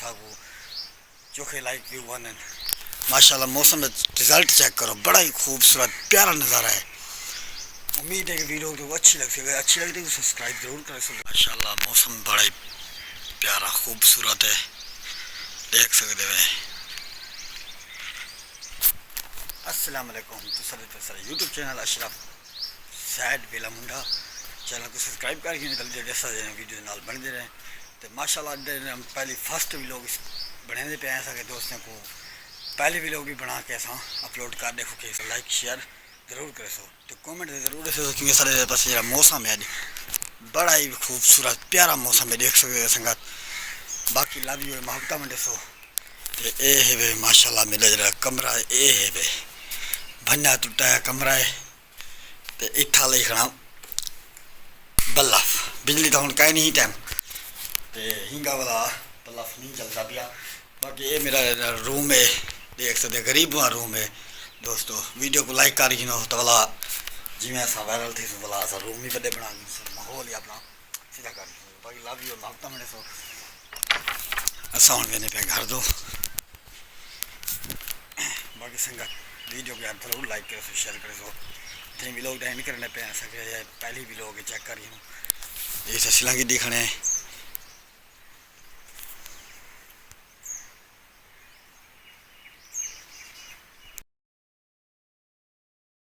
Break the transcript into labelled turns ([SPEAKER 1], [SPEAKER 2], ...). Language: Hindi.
[SPEAKER 1] को चोखे लाइक व्यू वन माशाल्लाह। मौसम रिजल्ट चेक करो, बड़ा ही खूबसूरत प्यारा नज़ारा है। उम्मीद है कि वीडियो तो अच्छी लगती है, अच्छी लगती है तो सब्सक्राइब जरूर करें। माशाल्लाह मौसम बड़ा ही प्यारा खूबसूरत है, देख सकते हैं। अस्सलाम वालेकुम। तो सर यूट्यूब चैनल अशरफ सैड बेला मुंडा चैनल को सब्सक्राइब करके जल्दी जैसा वीडियो नाल बनते रहे। तो माशाल्लाह हम पहली फर्स्ट व्लॉग बनाते पे आए सके दोस्तों को पहले व्लॉग भी बना के असा अपलोड कर देखो कि लाइक शेयर जरूर करे सो। तो कमेंट जरूर दसो क्योंकि सारे पास जो मौसम है बड़ा ही खूबसूरत प्यारा मौसम है, देख सकते संगत। बाकी लव यू महबता में दसो। तो ये है वे माशाल्लाह मेरा जरा कमरा ये है वे भन्ना टुटा है कमरा है। तो इतना लिखना बल्लफ बिजली तो हम कहीं नहीं टाइम तो हिंगा वाला बल्लफ नहीं चलता पिया। बाकी ये मेरा रूम है, देख सकते गरीब रूम है दोस्तों। वीडियो को लाइक कर तो वाला जिमें असा वायरल थी वाला असा रूम ही बड़े बना माहौल ही अपना सीधा कर। बाकी लव यू महबता में सो असा हूँ मैंने पे घर दो। बाकी संगत वीडियो को आप जरूर लाइक करो शेयर करो। इतने भी लोग नहीं करने पे सके पहले भी लोग चेक कर ये सिलंगी दिखने